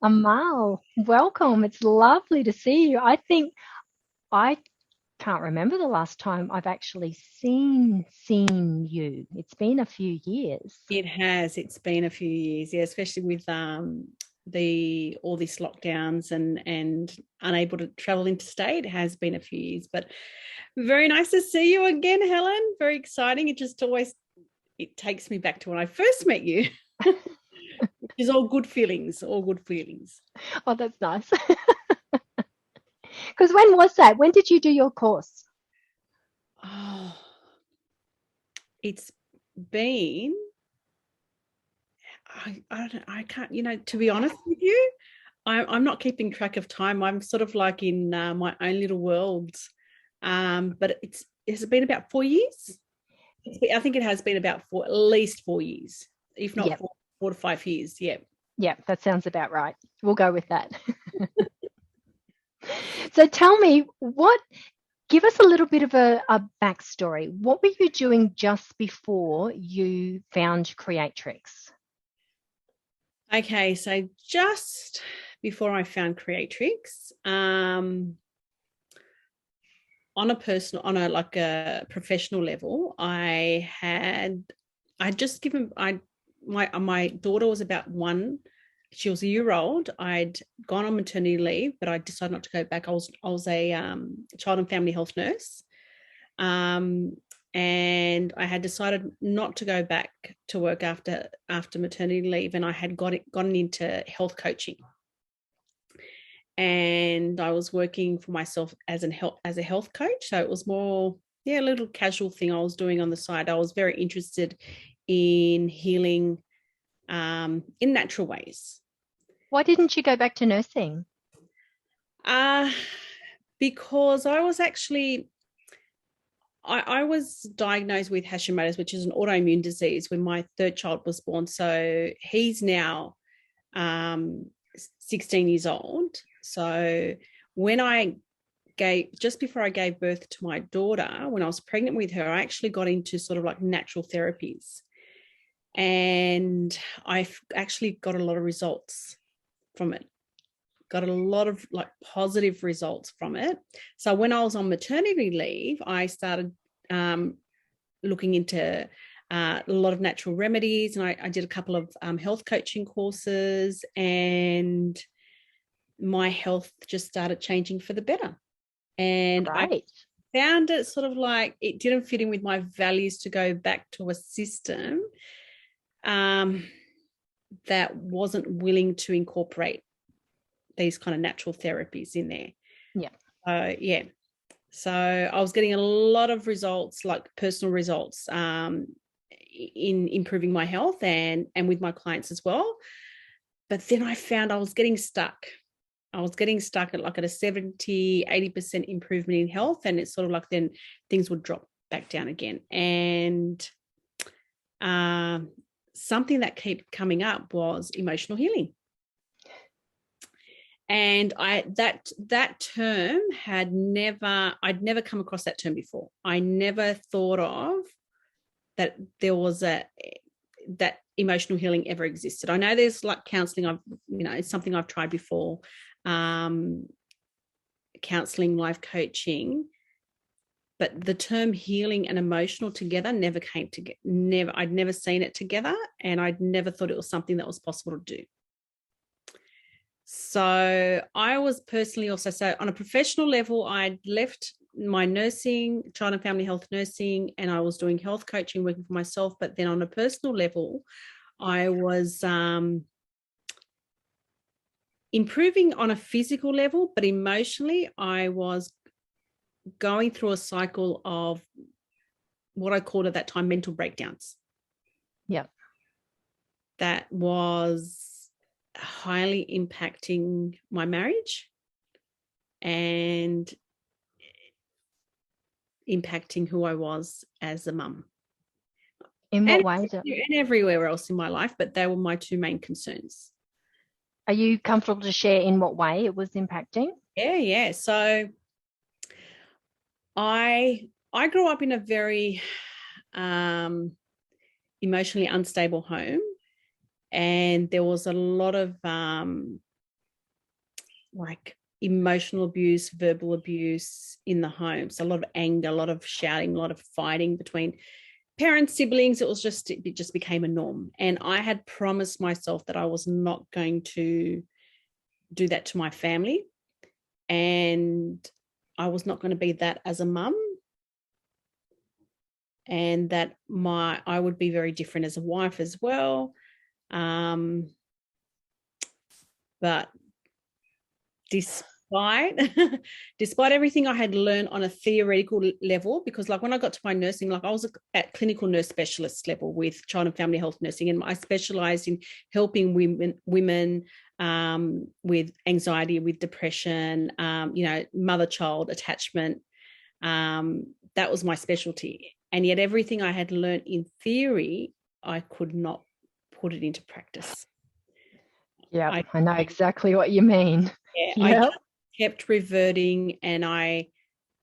Amal, welcome. It's lovely to see you. I think I can't remember the last time I've actually seen you. It's been a few years. It has. It's been a few years, yeah, especially with the all these lockdowns and unable to travel interstate. It has been a few years, but very nice to see you again, Helen. Very exciting. It takes me back to when I first met you, which is all good feelings, all good feelings. Oh, that's nice. Because when was that? When did you do your course? Oh, it's been I don't I can't, to be honest with you, I'm not keeping track of time. I'm sort of like in my own little world. But has it been about 4 years? I think it has been about at least 4 years, if not Yep, four to 5 years. Yeah. yep, that sounds about right. We'll go with that. So tell me, give us a little bit of a backstory. What were you doing just before you found Creatrix? Okay, so just before I found Creatrix, on a like a professional level, I just given I my daughter was about 1. She was a year old. I'd gone on maternity leave, but I decided not to go back. I was a child and family health nurse, um, and I had decided not to go back to work after maternity leave, and I had gotten into health coaching, and I was working for myself as a health coach. So it was more, yeah, a little casual thing I was doing on the side. I was very interested in healing in natural ways. Why didn't you go back to nursing? Uh, because I was diagnosed with Hashimoto's, which is an autoimmune disease, when my third child was born. So he's now 16 years old. So when I just before I gave birth to my daughter, when I was pregnant with her, I actually got into sort of like natural therapies. And I've actually got a lot of results from it. Got a lot of like positive results from it. So when I was on maternity leave, I started looking into a lot of natural remedies, and I did a couple of health coaching courses, and my health just started changing for the better. And I Great. found it sort of like it didn't fit in with my values to go back to a system um, that wasn't willing to incorporate these kind of natural therapies in there. Yeah. Yeah. So I was getting a lot of results, like personal results, in improving my health and with my clients as well. But then I found I was getting stuck. I was getting stuck at a 70, 80% improvement in health. And it's sort of like then things would drop back down again. And um, something that kept coming up was emotional healing. And that term I'd never come across that term before. I never thought of that there was that emotional healing ever existed. I know there's like counseling. It's something I've tried before. Um, Counseling, life coaching, but the term healing and emotional together never came together. Never, I'd never seen it together, and I'd never thought it was something that was possible to do. So I was personally also, so on a professional level, I'd left my nursing, child and family health nursing, and I was doing health coaching, working for myself. But then on a personal level, I was improving on a physical level, but emotionally, I was going through a cycle of what I called at that time mental breakdowns. Yeah. That was highly impacting my marriage and impacting who I was as a mum, In what and, ways? and everywhere else in my life. But they were my two main concerns. Are you comfortable to share in what way it was impacting? Yeah, yeah. So I grew up in a very um, emotionally unstable home, and there was a lot of like emotional abuse, verbal abuse in the home. So a lot of anger, a lot of shouting, a lot of fighting between parents, siblings. It just became a norm. And I had promised myself that I was not going to do that to my family. And I was not going to be that as a mum. And that I would be very different as a wife as well. But despite everything I had learned on a theoretical level, because like when I got to my nursing, like I was at clinical nurse specialist level with child and family health nursing, and I specialized in helping women with anxiety, with depression, mother-child attachment. That was my specialty. And yet everything I had learned in theory, I could not put it into practice. Yeah, I know exactly what you mean. Yeah, I kept reverting, and I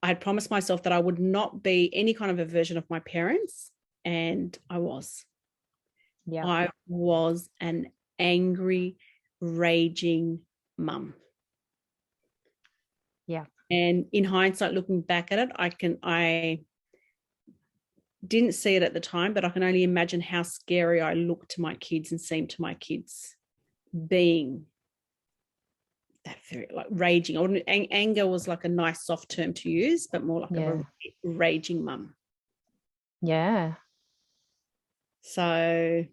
had promised myself that I would not be any kind of a version of my parents, and I was. Yeah. I was an angry, raging mum. Yeah. And in hindsight, looking back at it, I didn't see it at the time, but I can only imagine how scary I looked to my kids and seemed to my kids being that very like raging. Anger was like a nice soft term to use, but more like a raging mum. Yeah. So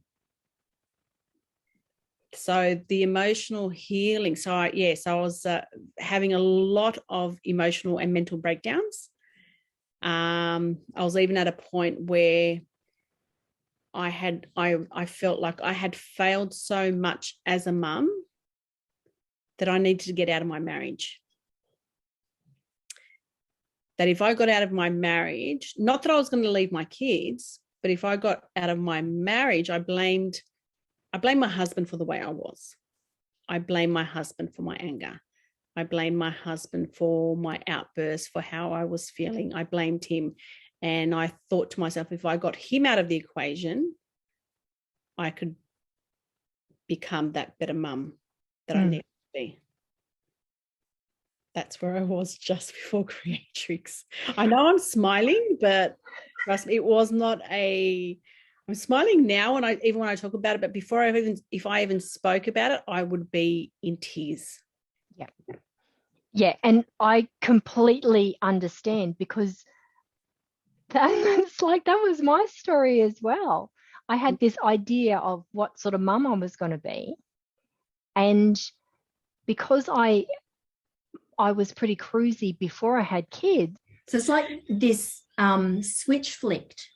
the emotional healing. So I was having a lot of emotional and mental breakdowns. I was even at a point where I felt like I had failed so much as a mum that I needed to get out of my marriage. That if I got out of my marriage, not that I was going to leave my kids, but if I got out of my marriage, I blamed my husband for the way I was. I blamed my husband for my anger. I blamed my husband for my outbursts, for how I was feeling. I blamed him. And I thought to myself, if I got him out of the equation, I could become that better mum that I needed to be. That's where I was just before Creatrix. I know I'm smiling, but trust me, it was not I'm smiling now even when I talk about it, but if I even spoke about it, I would be in tears. Yeah. Yeah. And I completely understand, because that was my story as well. I had this idea of what sort of mum I was going to be. And because I was pretty cruisy before I had kids. So it's like this switch flicked.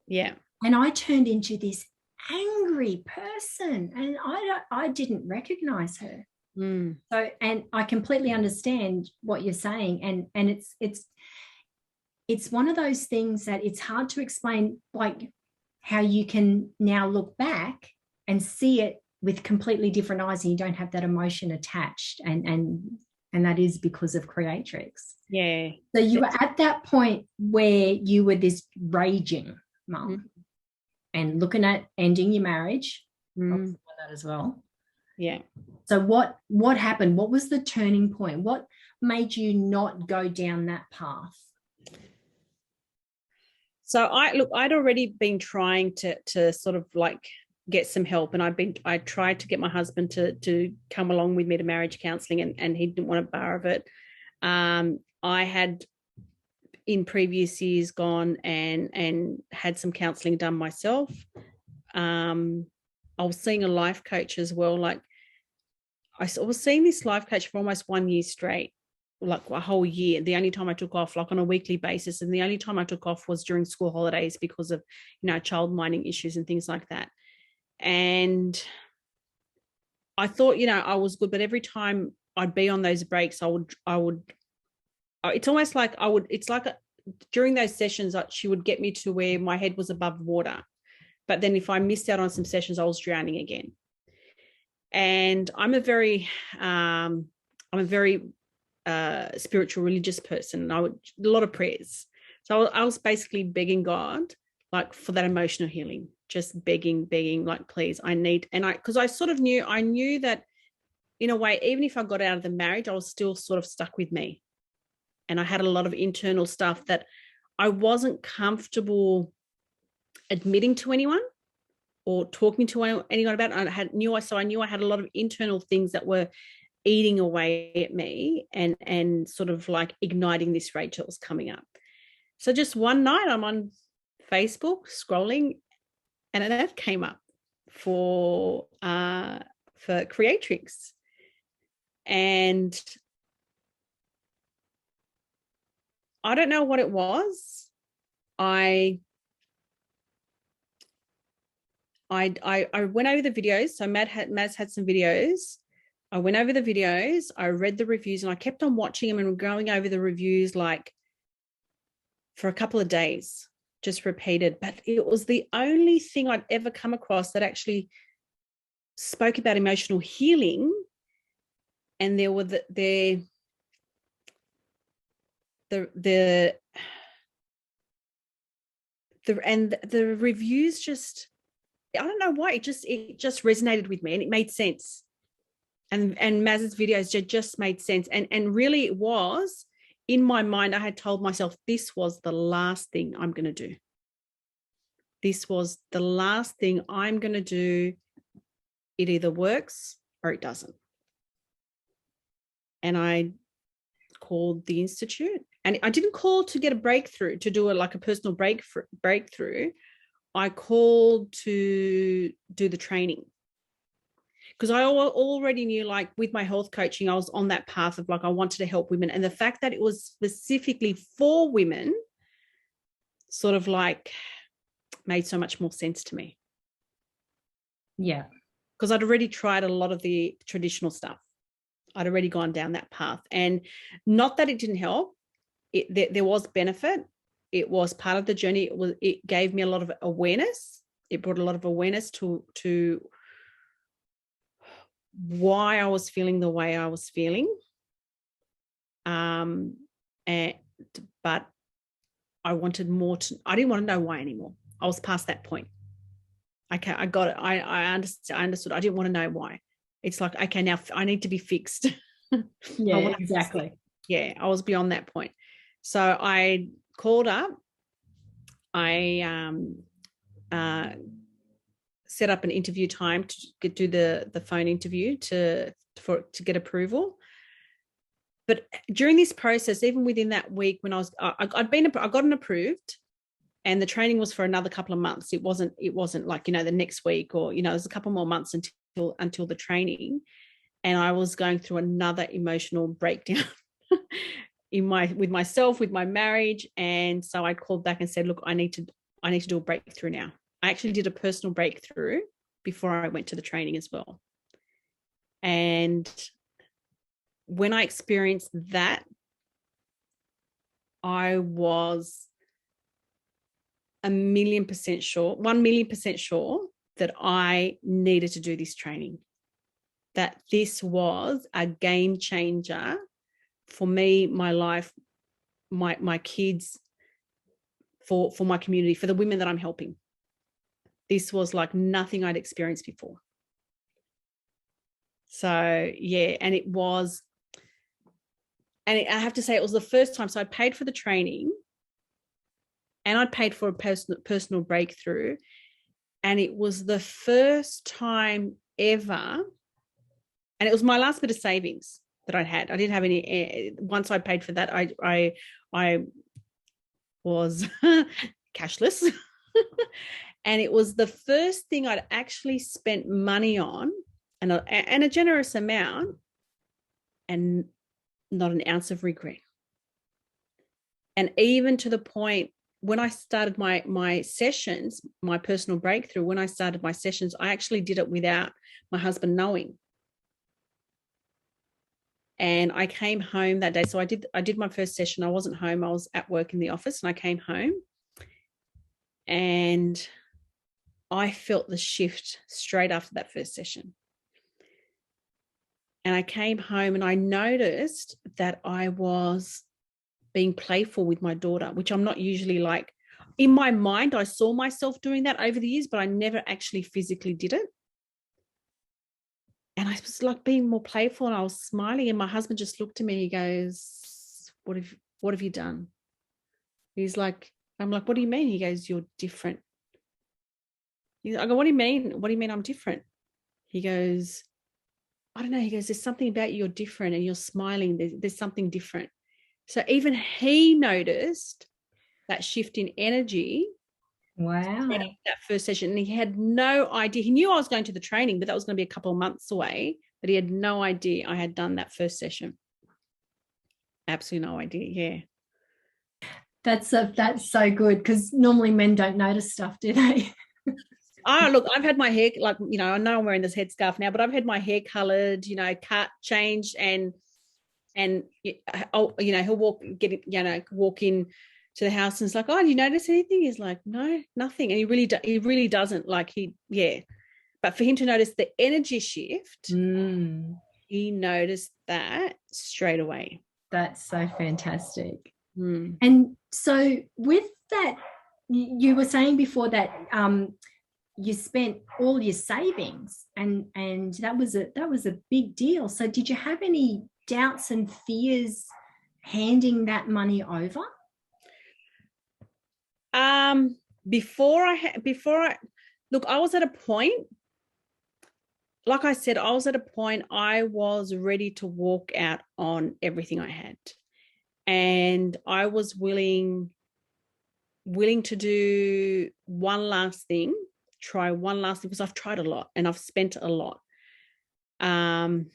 Yeah. And I turned into this angry person, and I didn't recognize her. So, and I completely understand what you're saying. And it's one of those things that it's hard to explain, like how you can now look back and see it with completely different eyes, and you don't have that emotion attached. And that is because of Creatrix. Yeah. So you were at that point where you were this raging mum and looking at ending your marriage. That as well. Yeah. So what happened? What was the turning point? What made you not go down that path? So I'd already been trying to sort of like get some help, and I tried to get my husband to come along with me to marriage counselling, and he didn't want a bar of it. I had in previous years gone and had some counselling done myself. I was seeing a life coach as well. Like I was seeing this life coach for almost 1 year straight, like a whole year. The only time I took off, like on a weekly basis, and the only time I took off was during school holidays because of, child minding issues and things like that. And I thought, I was good, but every time I'd be on those breaks, it's almost like during those sessions, she would get me to where my head was above water. But then if I missed out on some sessions, I was drowning again. And I'm a very spiritual, religious person. A lot of prayers. So I was basically begging God, like, for that emotional healing, just begging, like, please, I need, because I sort of knew that in a way, even if I got out of the marriage, I was still sort of stuck with me. And I had a lot of internal stuff that I wasn't comfortable admitting to anyone or talking to anyone about. I knew I had a lot of internal things that were eating away at me and sort of like igniting this rage that was coming up. So just one night I'm on Facebook scrolling, and an ad came up for Creatrix. And I don't know what it was. I went over the videos. So Mads had some videos. I went over the videos. I read the reviews, and I kept on watching them and going over the reviews like for a couple of days, just repeated. But it was the only thing I'd ever come across that actually spoke about emotional healing. And there were the reviews just, I don't know why, it just resonated with me, and it made sense. And Maz's videos just made sense. And really it was, in my mind, I had told myself this was the last thing I'm going to do. This was the last thing I'm going to do. It either works or it doesn't. And I called the Institute, and I didn't call to get a breakthrough, to do a personal breakthrough. I called to do the training, because I already knew, like with my health coaching, I was on that path of like, I wanted to help women. And the fact that it was specifically for women sort of like made so much more sense to me. Yeah. Because I'd already tried a lot of the traditional stuff. I'd already gone down that path, and not that it didn't help. There was benefit. It was part of the journey. It gave me a lot of awareness. It brought a lot of awareness to why I was feeling the way I was feeling. But I wanted more I didn't want to know why anymore. I was past that point. Okay, I got it. I understood. I didn't want to know why. It's like, okay, now I need to be fixed. Yeah, exactly. Yeah, I was beyond that point. So I called up. I set up an interview time to do the phone interview to get approval. But during this process, even within that week, when I got an approved, and the training was for another couple of months. It wasn't like, the next week, or, there's a couple more months until the training. And I was going through another emotional breakdown with myself, with my marriage. And so I called back and said, look, I need to do a breakthrough now. I actually did a personal breakthrough before I went to the training as well. And when I experienced that, I was 1,000,000% sure that I needed to do this training, that this was a game changer for me, my life, my kids, for my community, for the women that I'm helping. This was like nothing I'd experienced before. So yeah, and it was, and I have to say, it was the first time. So I paid for the training, and I'd paid for a personal breakthrough. And it was the first time ever, and it was my last bit of savings that I'd had. I didn't have any. Once I paid for that, I was cashless. And it was the first thing I'd actually spent money on, and a generous amount, and not an ounce of regret. And even to the point, when I started my sessions, my personal breakthrough, when I started my sessions, I actually did it without my husband knowing. And I came home that day. So I did my first session. I wasn't home. I was at work in the office, and I came home, and I felt the shift straight after that first session. And I came home, and I noticed that I was being playful with my daughter, which I'm not usually like. In my mind, I saw myself doing that over the years, but I never actually physically did it. And I was like being more playful, and I was smiling, and my husband just looked at me and he goes, what have you done? He's like, I'm like, what do you mean? He goes, you're different. I go, what do you mean? What do you mean I'm different? He goes, I don't know. He goes, there's something about you, you're different, and you're smiling. There's something different. So even he noticed that shift in energy. Wow. That first session, and he had no idea. He knew I was going to the training, but that was going to be a couple of months away. But he had no idea I had done that first session. Absolutely no idea. Yeah. That's so good, because normally men don't notice stuff, do they? Look, I've had my hair, like, you know, I know I'm wearing this headscarf now, but I've had my hair colored, you know, cut, changed, and you know, he'll walk in to the house and it's like, oh, do you notice anything? He's like, no, nothing. And he really doesn't, like, but for him to notice the energy shift, he noticed that straight away. That's so fantastic. And so with that, you were saying before that you spent all your savings, and that was a big deal. So did you have any doubts and fears handing that money over? Before I look, I was at a point, like I said, I was ready to walk out on everything I had, and I was willing to do one last thing, because I've tried a lot and I've spent a lot. I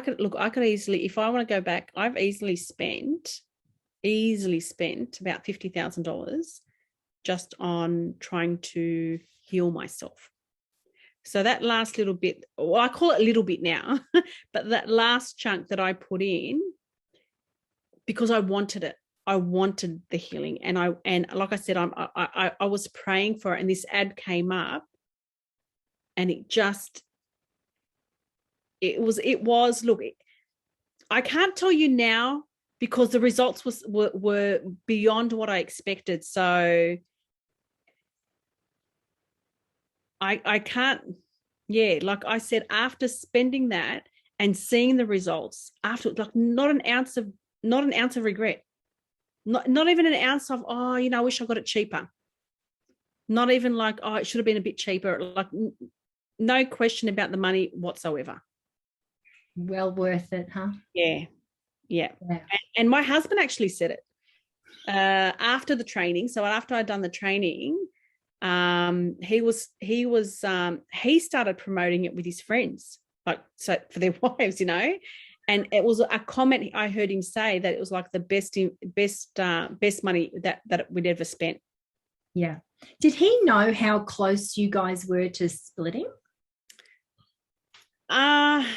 could easily, if I want to go back, I've easily spent about $50,000 just on trying to heal myself. So that last little bit, well, I call it a little bit now, but that last chunk that I put in, because I wanted it. I wanted the healing, and like I said, I was praying for it, and this ad came up, and it was look, I can't tell you now because the results were beyond what I expected. So I can't, like I said, after spending that and seeing the results, after, like, not an ounce of regret. Not even an ounce of, oh, you know, I wish I got it cheaper. Not even like, oh, it should have been a bit cheaper. Like, no question about the money whatsoever. Well worth it, huh? Yeah. And my husband actually said it after the training. So after I'd done the training, he started promoting it with his friends, like, so for their wives, you know. And it was a comment I heard him say that it was like the best money that we'd ever spent. Yeah. Did he know how close you guys were to splitting? I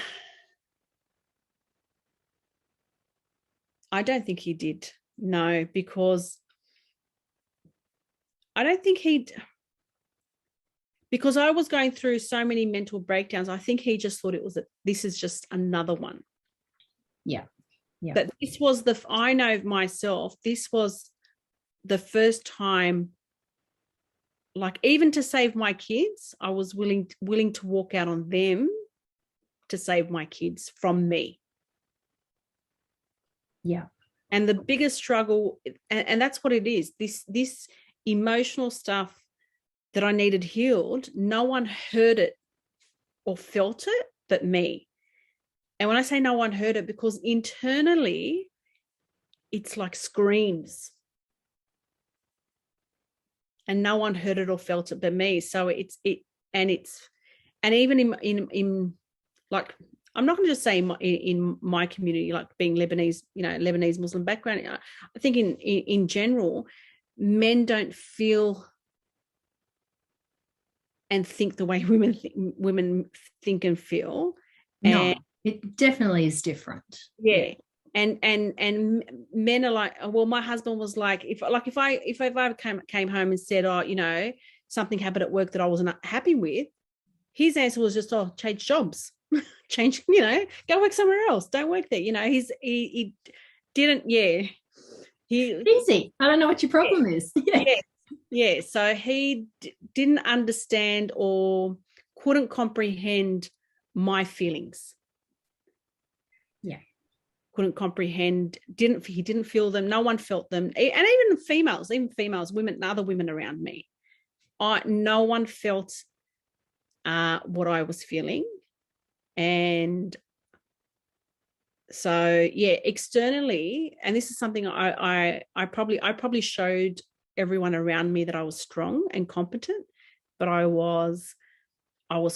don't think he did. No, because I don't think because I was going through so many mental breakdowns. I think he just thought this is just another one. Yeah. But this was I know myself, this was the first time, like, even to save my kids, I was willing to walk out on them to save my kids from me. Yeah. And the biggest struggle, and that's what it is, this emotional stuff that I needed healed, no one heard it or felt it but me. And when I say no one heard it, because internally it's like screams, and no one heard it or felt it but me. So and even in like, I'm not going to just say in my community, like being Lebanese, you know, Lebanese Muslim background, I think in general, men don't feel and think the way women think and feel. No, it definitely is different. Yeah. And men are like, well, my husband was like, if I came home and said, oh, you know, something happened at work that I wasn't happy with, his answer was just, oh, change jobs, change, you know, go work somewhere else, don't work there. You know, he didn't, easy. I don't know what your problem is. Yeah. So he didn't understand or couldn't comprehend my feelings. Yeah. Couldn't comprehend, he didn't feel them, no one felt them. And even females, women, other women around me, no one felt what I was feeling. And so, yeah, externally, and this is something I probably showed everyone around me that I was strong and competent, but I was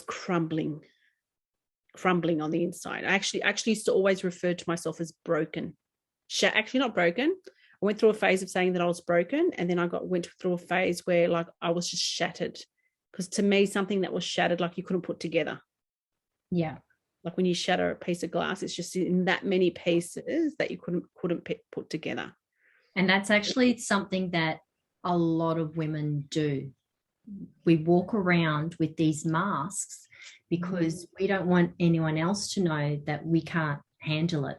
crumbling on the inside. I actually used to always refer to myself as broken. Actually not broken. I went through a phase of saying that I was broken, and then I went through a phase where like I was just shattered. Because to me, something that was shattered, like you couldn't put together. Yeah. Like when you shatter a piece of glass, it's just in that many pieces that you couldn't put together. And that's actually something that a lot of women do. We walk around with these masks because we don't want anyone else to know that we can't handle it,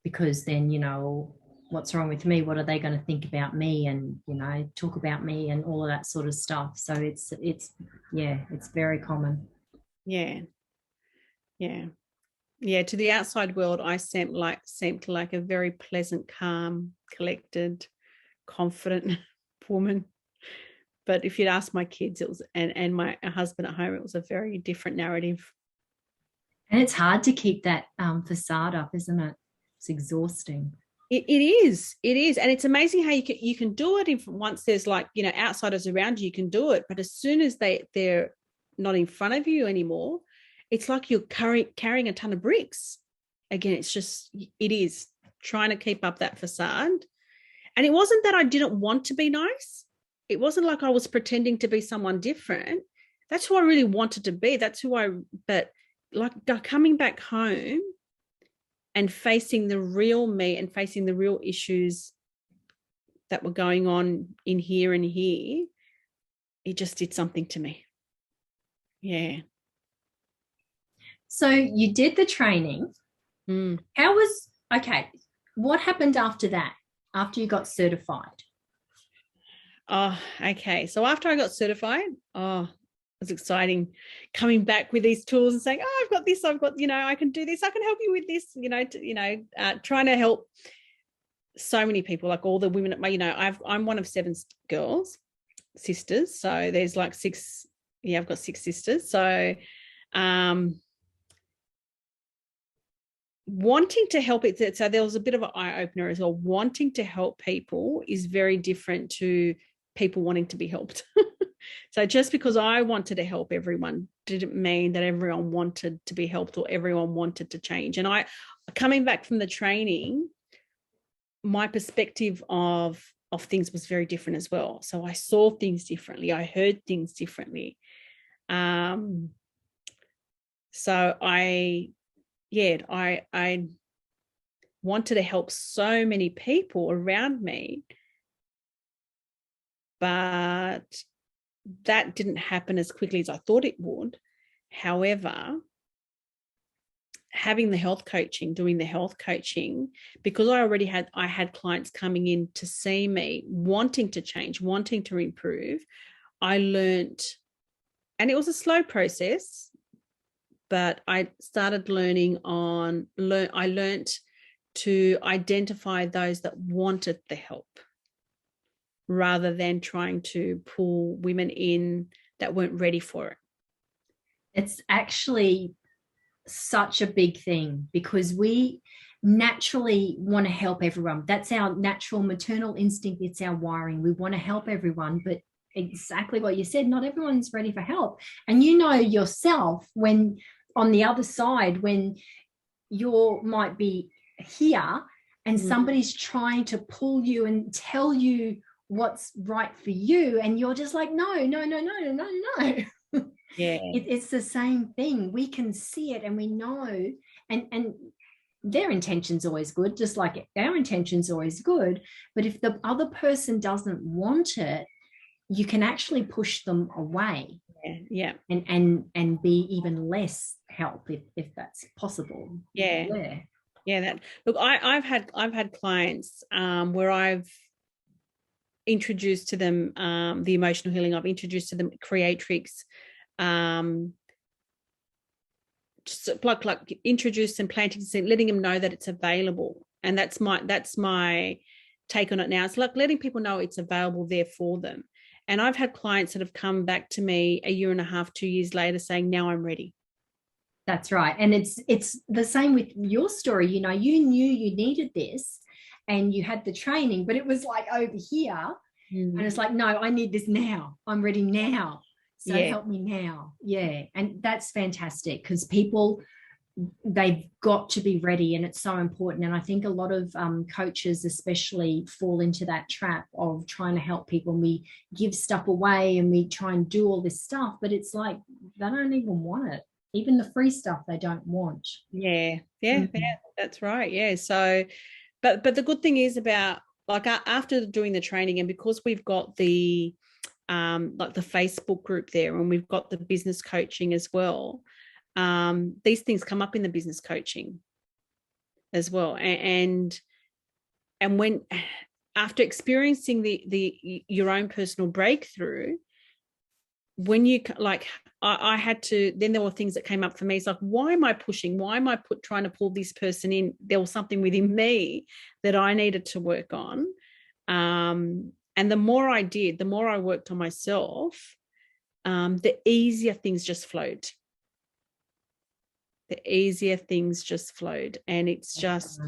because then, you know, what's wrong with me? What are they going to think about me? And, you know, talk about me and all of that sort of stuff. So it's very common. Yeah. To the outside world, I seemed like a very pleasant, calm, collected, confident woman. But if you'd ask my kids, it was, and my husband at home, it was a very different narrative. And it's hard to keep that facade up, isn't it? It's exhausting. It is, and it's amazing how you can do it once there's like, you know, outsiders around you can do it, but as soon as they're not in front of you anymore, it's like you're carrying a ton of bricks. Again, it is trying to keep up that facade. And it wasn't that I didn't want to be nice. It wasn't like I was pretending to be someone different. That's who I really wanted to be. But like coming back home and facing the real me and facing the real issues that were going on in here and here, it just did something to me. Yeah. So you did the training. What happened after that, after you got certified? Oh, okay. So after I got certified, it was exciting coming back with these tools and saying, oh, I've got this, you know, I can do this, I can help you with this, trying to help so many people, like all the women at my, you know, I'm one of 7 sisters. So there's like 6, I've got 6 sisters. So wanting to help it. So there was a bit of an eye-opener as well. Wanting to help people is very different to people wanting to be helped. So just because I wanted to help everyone didn't mean that everyone wanted to be helped or everyone wanted to change. And coming back from the training, my perspective of things was very different as well. So I saw things differently. I heard things differently. So I wanted to help so many people around me, but that didn't happen as quickly as I thought it would. However, having the health coaching, doing the health coaching, because I had clients coming in to see me, wanting to change, wanting to improve, I learned, and it was a slow process, but I started I learned to identify those that wanted the help rather than trying to pull women in that weren't ready for it. It's actually such a big thing because we naturally want to help everyone. That's our natural maternal instinct. It's our wiring. We want to help everyone, but exactly what you said, not everyone's ready for help. And you know yourself, when on the other side, when you might be here and somebody's trying to pull you and tell you what's right for you, and you're just like, no. Yeah, it's the same thing. We can see it and we know, and their intention's always good, just like our intention's always good. But if the other person doesn't want it, you can actually push them away. Yeah. And be even less help if that's possible. Yeah. Look, I've had clients where I've introduced to them the emotional healing. I've introduced to them Creatrix like introduce and planting, letting them know that it's available. And that's my take on it now. It's like letting people know it's available there for them. And I've had clients that have come back to me a year and a half, 2 years later saying, now I'm ready. That's right. And it's the same with your story. You know, you knew you needed this and you had the training, but it was like over here. And it's like, no, I need this now. I'm ready now. So help me now. Yeah. And that's fantastic because people, they've got to be ready, and it's so important. And I think a lot of coaches especially fall into that trap of trying to help people, and we give stuff away and we try and do all this stuff, but it's like they don't even want it. Even the free stuff they don't want. Yeah, that's right. Yeah. So, but the good thing is about, like, after doing the training, and because we've got the like the Facebook group there, and we've got the business coaching as well, these things come up in the business coaching as well. And when, after experiencing your own personal breakthrough, when you, like, I had to, then there were things that came up for me. It's like, why am I pushing? Why am I trying to pull this person in? There was something within me that I needed to work on. And the more I did, the more I worked on myself, the easier things just flowed. The easier things just flowed. And it's just,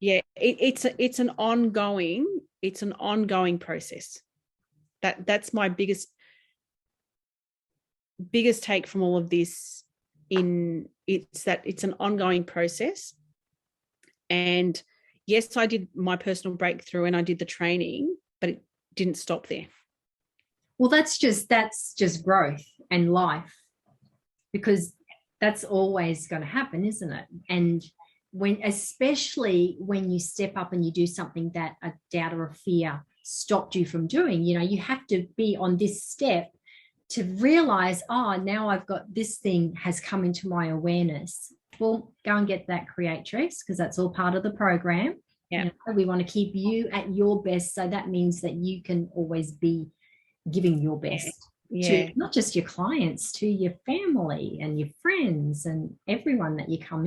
it's an ongoing process. That's my biggest take from all of this. It's that it's an ongoing process. And yes, I did my personal breakthrough and I did the training, but it didn't stop there. Well, that's just growth and life, because that's always going to happen, isn't it? And especially when you step up and you do something that a doubt or a fear stopped you from doing, you know, you have to be on this step to realize, oh, now I've got this thing has come into my awareness. Well, go and get that Creatrix, because that's all part of the program. Yeah. You know, we want to keep you at your best. So that means that you can always be giving your best to not just your clients, to your family and your friends and everyone that you come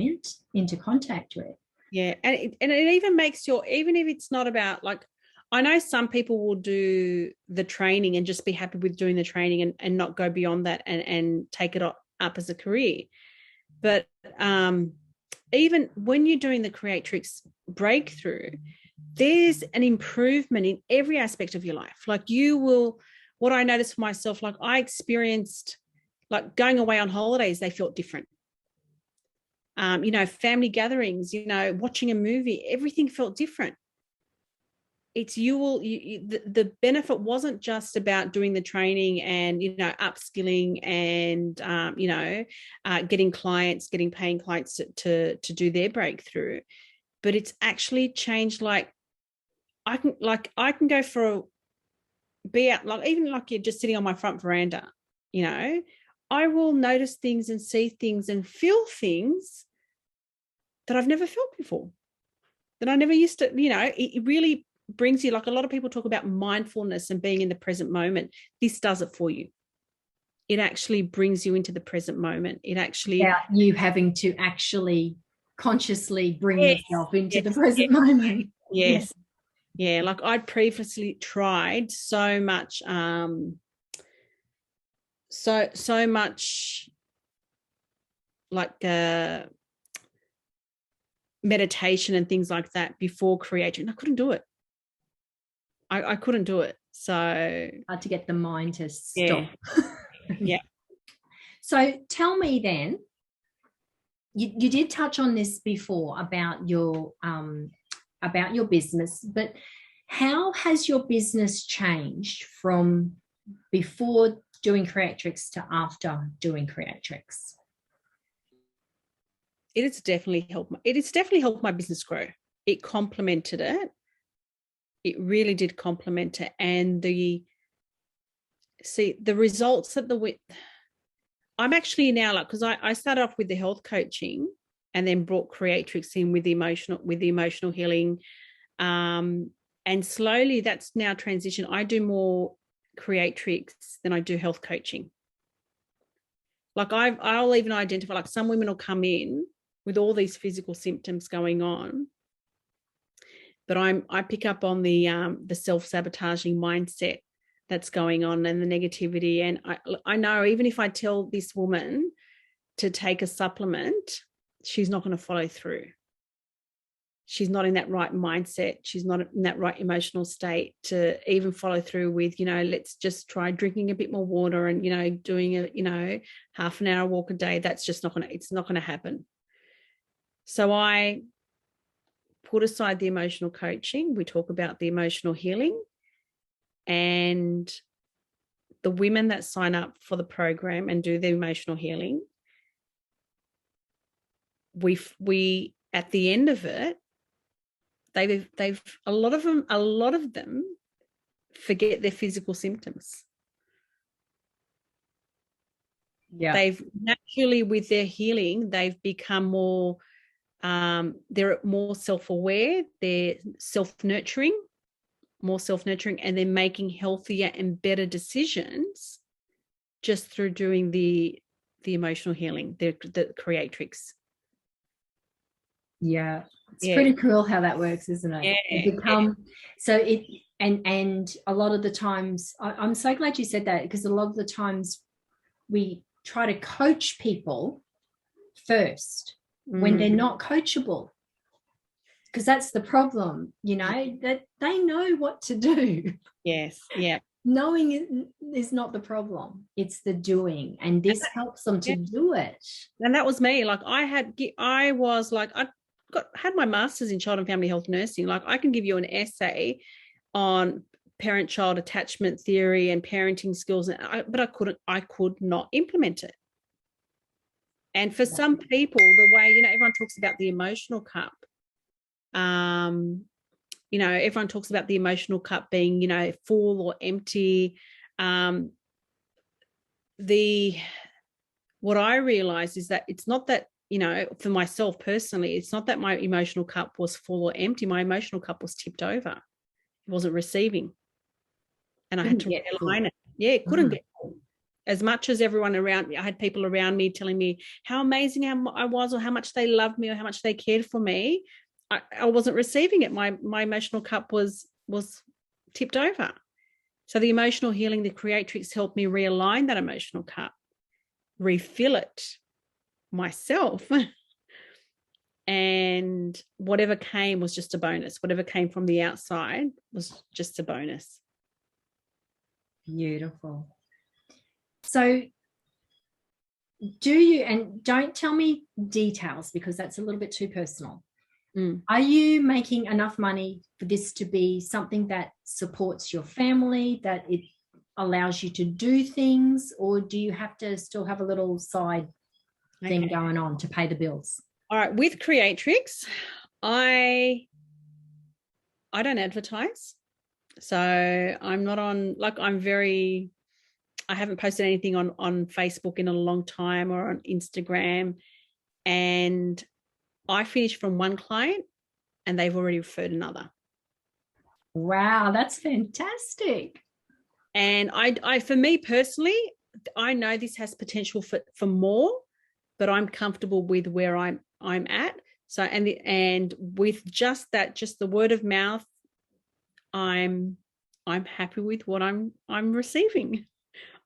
into contact with. Yeah. And it even makes even if it's not about, like, I know some people will do the training and just be happy with doing the training and not go beyond that and take it up as a career. But even when you're doing the Creatrix breakthrough, there's an improvement in every aspect of your life. Like, what I noticed for myself, like, I experienced, like, going away on holidays, they felt different. You know, family gatherings, you know, watching a movie, everything felt different. It's the benefit wasn't just about doing the training and, you know, upskilling and, you know, getting paying clients to do their breakthrough, but it's actually changed. Like, I can go be out, like, even like you're just sitting on my front veranda, you know, I will notice things and see things and feel things that I've never felt before, that I never used to, you know. It really brings you, like, a lot of people talk about mindfulness and being in the present moment. This does it for you. It actually brings you into the present moment. It actually, you having to actually consciously bring yourself into the present moment. Yes. Yeah. Like, I'd previously tried so much, so much, like, meditation and things like that before Creatrix. I couldn't do it. I couldn't do it. So hard to get the mind to stop. Yeah. So tell me then, you did touch on this before about your business, but how has your business changed from before doing Creatrix to after doing Creatrix? It has definitely helped my business grow. It complemented it. It really did complement it. And the results that I'm actually now, like, because I started off with the health coaching and then brought Creatrix in with the emotional healing. And slowly that's now transitioned. I do more Creatrix than I do health coaching. Like I'll even identify, like some women will come in with all these physical symptoms going on, but I pick up on the self-sabotaging mindset that's going on and the negativity. And I know even if I tell this woman to take a supplement, she's not going to follow through. She's not in that right mindset. She's not in that right emotional state to even follow through with, let's just try drinking a bit more water and, doing a, half an hour walk a day. That's just it's not going to happen. So I put aside the emotional coaching. We talk about the emotional healing, and the women that sign up for the program and do the emotional healing, we at the end of it, they've a lot of them forget their physical symptoms. Yeah. They've naturally, with their healing, they've become more, they're more self-aware, they're more self-nurturing, and they're making healthier and better decisions just through doing the emotional healing, the Creatrix. Yeah. It's pretty cool how that works, isn't it? So it, and a lot of the times, I'm so glad you said that, because a lot of the times we try to coach people first when they're not coachable, because that's the problem, that they know what to do. Yes. Yeah. Knowing is not the problem, it's the doing, and this helps them to do it. And that was me. Like I had my master's in child and family health nursing. Like I can give you an essay on parent-child attachment theory and parenting skills, but I could not implement it. And for some people, the way, everyone talks about the emotional cup. Everyone talks about the emotional cup being, full or empty. What I realized is that it's not that, for myself personally, it's not that my emotional cup was full or empty. My emotional cup was tipped over. It wasn't receiving. And I had to realign it. Yeah, it couldn't get full. As much as everyone around me, I had people around me telling me how amazing I was, or how much they loved me, or how much they cared for me. I wasn't receiving it. My emotional cup was tipped over. So the emotional healing, the Creatrix, helped me realign that emotional cup, refill it myself, and whatever came was just a bonus. Whatever came from the outside was just a bonus. Beautiful. So do you, and don't tell me details because that's a little bit too personal. Are you making enough money for this to be something that supports your family, that it allows you to do things, or do you have to still have a little side thing going on to pay the bills? All right, with Creatrix, I don't advertise. So I'm not on, I haven't posted anything on Facebook in a long time, or on Instagram. And I finished from one client and they've already referred another. Wow, that's fantastic. And I for me personally, I know this has potential for more, but I'm comfortable with where I'm at. So and with just the word of mouth, I'm happy with what I'm receiving.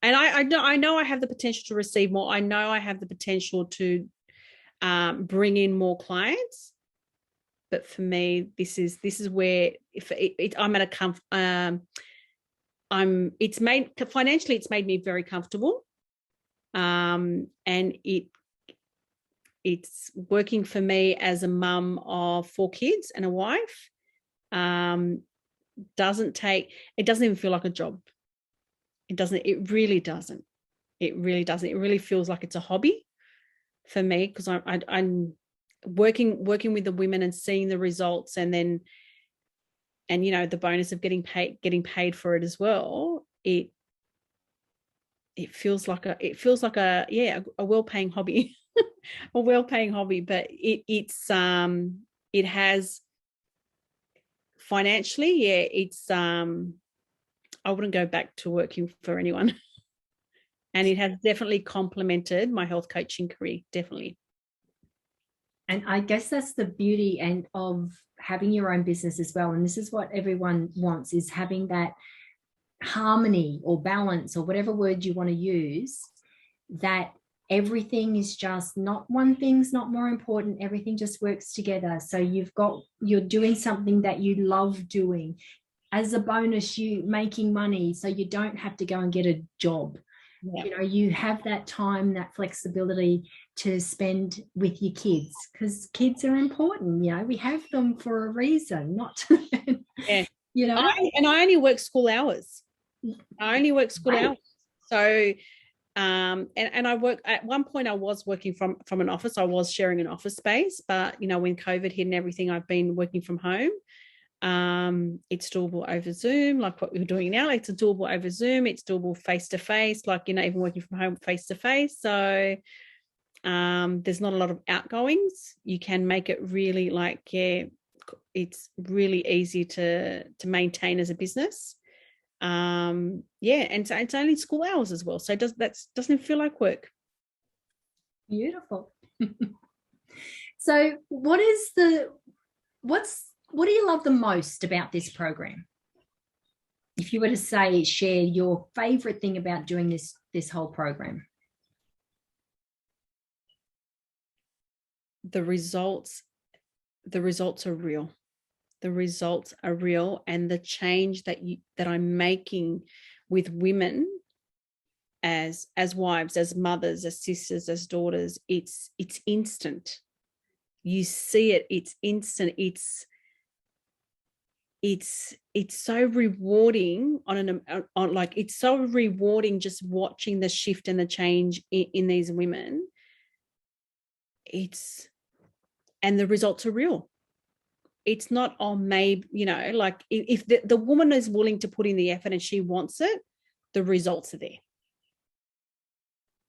And I know I have the potential to receive more. I know I have the potential to bring in more clients, but for me, this is where I'm at a financially it's made me very comfortable, and it's working for me as a mum of 4 kids and a wife. It doesn't even feel like a job. It really doesn't. It really feels like it's a hobby for me, because I'm working with the women and seeing the results, and then the bonus of getting paid for it as well. It feels like a well-paying hobby. A well-paying hobby, but it has financially, I wouldn't go back to working for anyone. And it has definitely complemented my health coaching career, definitely. And I guess that's the beauty and of having your own business as well. And this is what everyone wants, is having that harmony or balance or whatever word you want to use, that everything is just not, one thing's not more important, everything just works together. So you're doing something that you love doing. As a bonus, you making money so you don't have to go and get a job. Yeah. You know, you have that time, that flexibility to spend with your kids, because kids are important. You know, we have them for a reason, not yeah. You know. I only work school hours. Hours. So and I work, at one point I was working from an office. I was sharing an office space, but you know, when COVID hit and everything, I've been working from home. It's doable over Zoom, like what we're doing now. It's doable over Zoom. It's doable face to face, like, you know, even working from home face to face. So there's not a lot of outgoings. You can make it really it's really easy to maintain as a business. And so it's only school hours as well. So doesn't feel like work. Beautiful. So what do you love the most about this program? If you were to share your favorite thing about doing this whole program. The results are real. The results are real, and the change that I'm making with women as wives, as mothers, as sisters, as daughters, it's instant. You see it, it's instant. It's so rewarding it's so rewarding just watching the shift and the change in these women. And the results are real. It's not, maybe, you know, like if the woman is willing to put in the effort and she wants it, the results are there.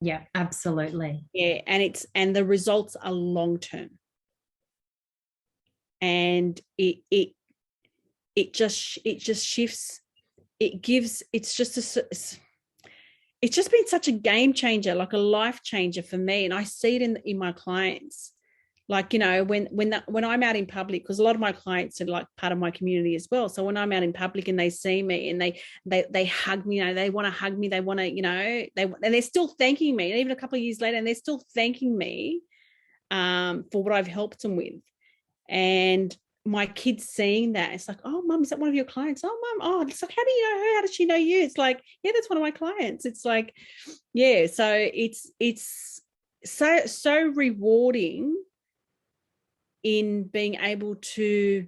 Yeah, absolutely. Yeah, and the results are long term. And it just shifts. It's just been such a game changer, like a life changer for me. And I see it in my clients. Like, you know, when I'm out in public, because a lot of my clients are like part of my community as well. So when I'm out in public and they see me and they hug me, you know, they want to hug me, they want to, you know, they're still thanking me, and even a couple of years later, and they're still thanking me for what I've helped them with. And my kids seeing that, it's like, oh, Mum, is that one of your clients? Oh, Mum, oh, it's like, how do you know her? How does she know you? It's like, yeah, that's one of my clients. It's like, yeah, so it's so rewarding in being able to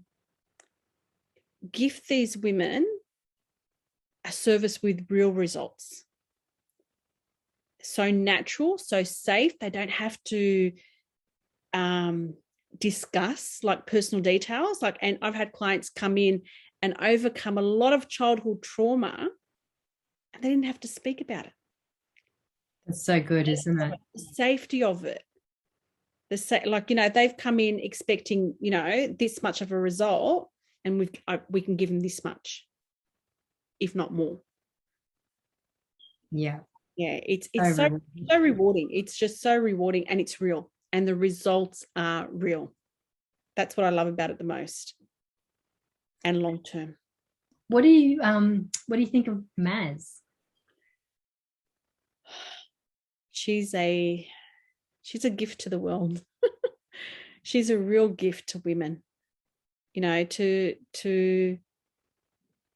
gift these women a service with real results. So natural, so safe. They don't have to discuss like personal details. And I've had clients come in and overcome a lot of childhood trauma, and they didn't have to speak about it. That's so good, isn't it? The safety of it. You know, they've come in expecting, you know, this much of a result, and we can give them this much, if not more. Yeah. Yeah, it's so rewarding. It's just so rewarding, and it's real, and the results are real. That's what I love about it the most, and long term. What do you think of Maz? She's a gift to the world. She's a real gift to women, you know, to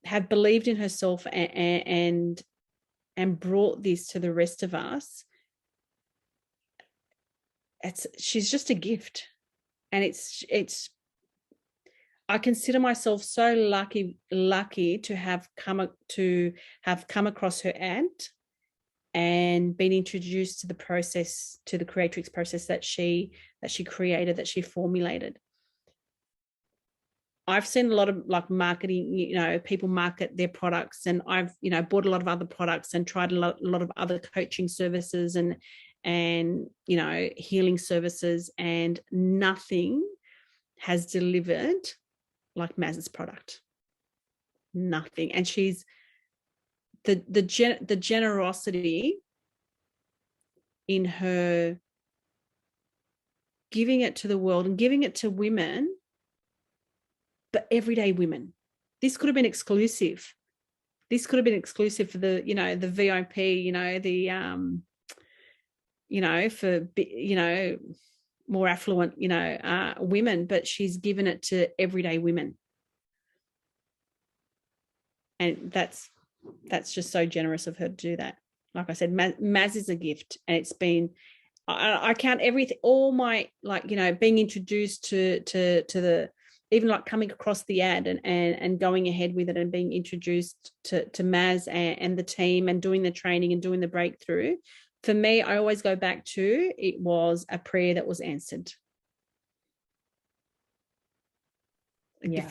have believed in herself and brought this to the rest of us. She's just a gift. And it's I consider myself so lucky to have come across her aunt and been introduced to the process, to the Creatrix process that she created, that she formulated. I've seen a lot of like marketing, you know, people market their products, and I've, you know, bought a lot of other products and tried a lot of other coaching services and you know, healing services, and nothing has delivered like Maz's product. Nothing. And she's the generosity in her giving it to the world and giving it to women, but everyday women. This could have been exclusive. This could have been exclusive for the, you know, the VIP, you know, the, you know, for, you know, more affluent, you know, women, but she's given it to everyday women. And that's just so generous of her to do that. Like I said, Maz is a gift, and it's been, I count everything, all my, like, you know, being introduced to the, even like coming across the ad and going ahead with it and being introduced to Maz and the team and doing the training and doing the breakthrough. For me, I always go back to, it was a prayer that was answered. Yeah.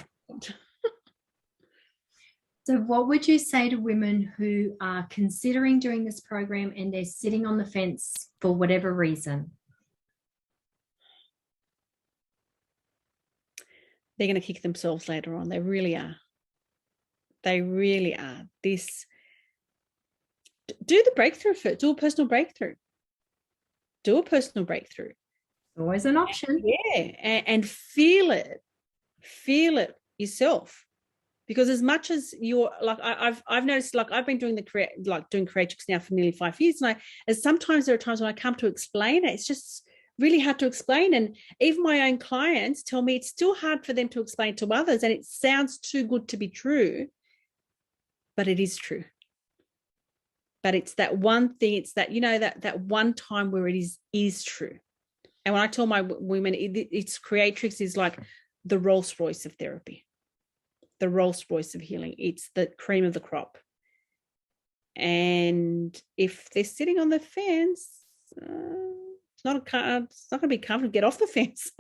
So what would you say to women who are considering doing this program and they're sitting on the fence for whatever reason? They're going to kick themselves later on. They really are. They really are. This, do the breakthrough first. Do a personal breakthrough. Do a personal breakthrough. Always an option. Yeah, and feel it. Feel it yourself. Because as much as you're like, I've noticed, like, I've been doing doing Creatrix now for nearly 5 years, and sometimes there are times when I come to explain it, it's just really hard to explain. And even my own clients tell me it's still hard for them to explain to others, and it sounds too good to be true, but it is true. But it's that one thing, it's that, you know, that one time where it is true. And when I tell my women, it's Creatrix is like the Rolls Royce of therapy. The Rolls Royce of healing. It's the cream of the crop. And if they're sitting on the fence, it's not going to be comfortable. Get off the fence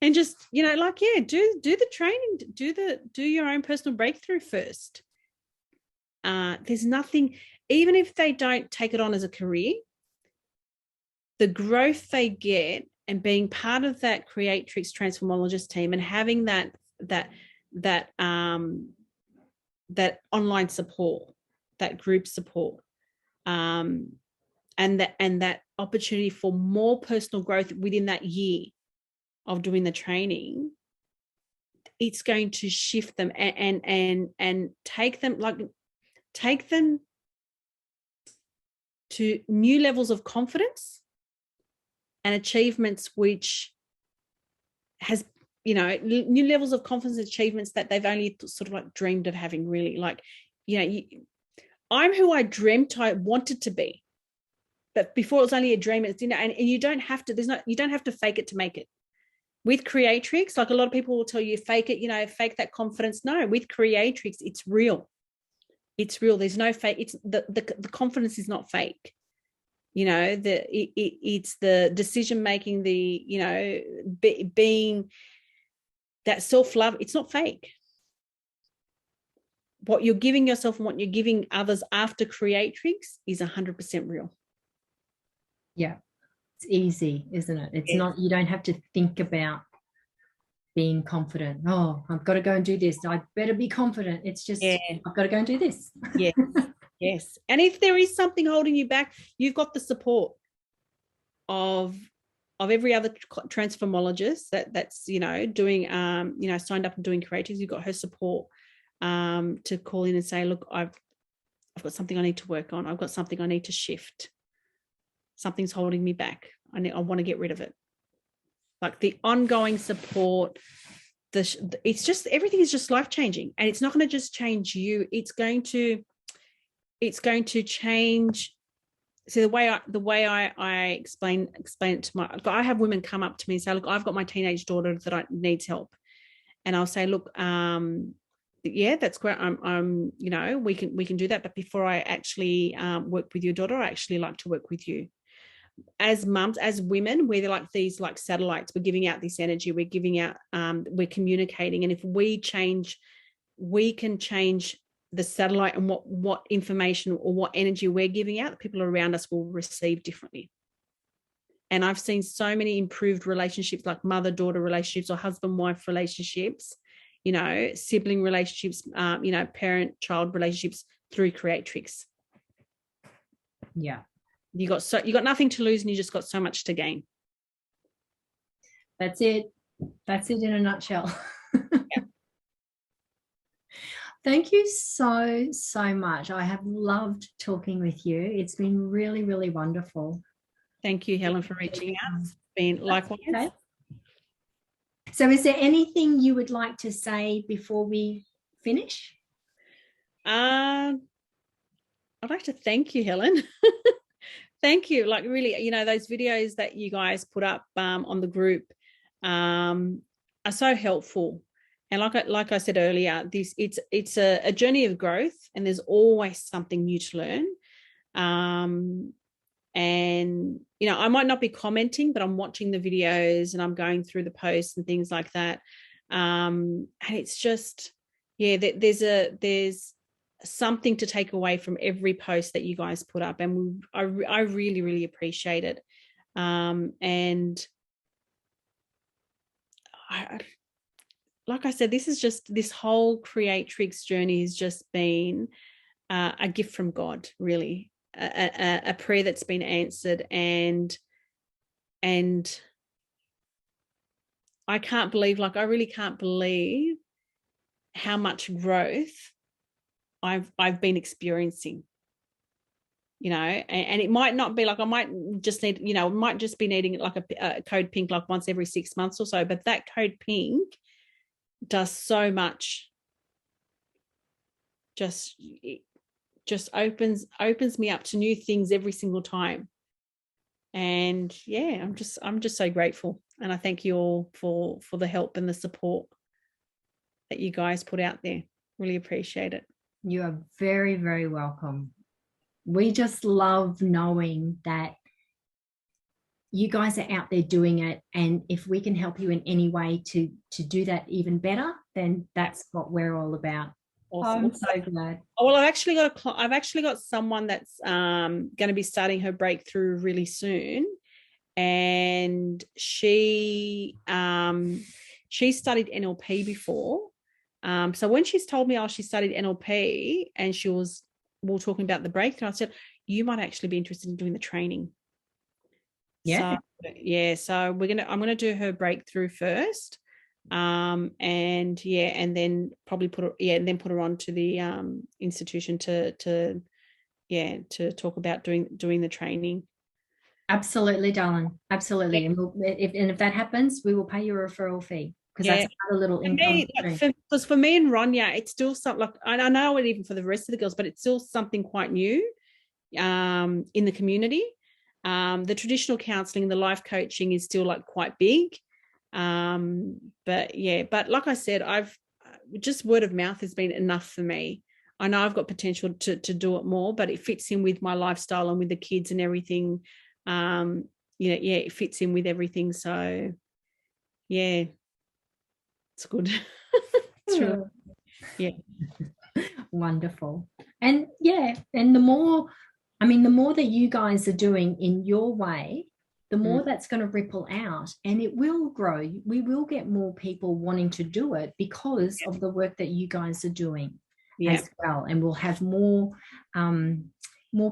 and just, you know, like, yeah, do the training, do your own personal breakthrough first. There's nothing, even if they don't take it on as a career, the growth they get and being part of that Creatrix Transformologist team and having that online support, that group support, and that opportunity for more personal growth within that year of doing the training, it's going to shift them and take them to new levels of confidence and achievements, which has, you know, new levels of confidence and achievements that they've only sort of like dreamed of having, really. Like, you know, I'm who I dreamt I wanted to be, but before it was only a dream. It's, you know, and you don't have to, you don't have to fake it to make it. With Creatrix, like a lot of people will tell you, fake it, you know, fake that confidence. No, with Creatrix, it's real. It's real. There's no fake. It's the confidence is not fake. You know, it's the decision making, the, you know, being that self-love. It's not fake. What you're giving yourself and what you're giving others after Creatrix is 100% real. Yeah, it's easy, isn't it? It's not, you don't have to think about being confident. Oh, I've got to go and do this. I better be confident. It's just, I've got to go and do this. Yeah. Yes. And if there is something holding you back, you've got the support of every other transformologist that's, you know, doing, you know, signed up and doing Creatrix. You've got her support to call in and say, look, I've got something I need to work on. I've got something I need to shift. Something's holding me back. I want to get rid of it. Like the ongoing support, it's just, everything is just life-changing, and it's not going to just change you. It's going to change. So the way I explain it to I have women come up to me and say, look, I've got my teenage daughter that needs help. And I'll say, look, yeah, that's great. I'm, you know, we can do that. But before I actually work with your daughter, I actually like to work with you. As mums, as women, we're like these like satellites. We're giving out this energy. We're giving out, we're communicating. And if we change, we can change the satellite and what information or what energy we're giving out, the people around us will receive differently. And I've seen so many improved relationships, like mother-daughter relationships or husband-wife relationships, you know, sibling relationships, you know, parent-child relationships through Creatrix. Yeah. You got nothing to lose, and you just got so much to gain. That's it. That's it in a nutshell. Yeah. Thank you so much. I have loved talking with you. It's been really, really wonderful. Thank you, Helen, for reaching out. It's been likewise. Okay. So is there anything you would like to say before we finish? I'd like to thank you, Helen. Thank you. Like, really, those videos that you guys put up on the group are so helpful. And like I said earlier, it's a journey of growth, and there's always something new to learn. And I might not be commenting, but I'm watching the videos and I'm going through the posts and things like that. And it's just, there's something to take away from every post that you guys put up, and I really, really appreciate it. And like I said, this whole Creatrix journey has just been a gift from God, really, a prayer that's been answered, and I can't believe, I really can't believe how much growth I've been experiencing, and it might not be like I might just need, might just be needing like a code pink like once every 6 months or so, but that code pink does so much. It just opens me up to new things every single time. And yeah, I'm just so grateful, and I thank you all for the help and the support that you guys put out there. Really appreciate it. You are very, very welcome. We just love knowing that you guys are out there doing it, and if we can help you in any way to do that even better, then that's what we're all about. Awesome. I'm so glad. Oh, well, I've actually got someone that's going to be starting her breakthrough really soon, and she studied NLP before. So when she's told me, she studied NLP, and we were talking about the breakthrough, I said, you might actually be interested in doing the training. Yeah. So I'm gonna do her breakthrough first, and then probably put her on to the institution to talk about doing the training. Absolutely, darling. Absolutely. Yeah. And if that happens, we will pay you a referral fee, because that's another little income. Because for me and Ronya, it's still something like, I know it even for the rest of the girls, but it's still something quite new in the community. The traditional counselling, the life coaching is still like quite big. But like I said, I've just word of mouth has been enough for me. I know I've got potential to do it more, but it fits in with my lifestyle and with the kids and everything. It fits in with everything. So yeah, it's good. It's really, wonderful. And and the more that you guys are doing in your way, the more that's going to ripple out, and it will grow. We will get more people wanting to do it because of the work that you guys are doing as well. And we'll have more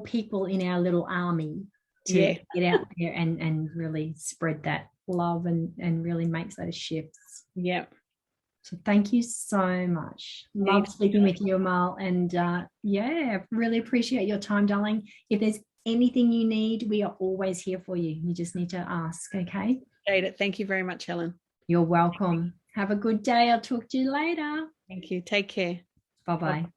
people in our little army to get out there and really spread that love and really make those shifts. Yeah. So thank you so much. Love speaking with you, Amal. And really appreciate your time, darling. If there's anything you need, we are always here for you. You just need to ask, okay? Thank you very much, Helen. You're welcome. Have a good day. I'll talk to you later. Thank you. Take care. Bye-bye.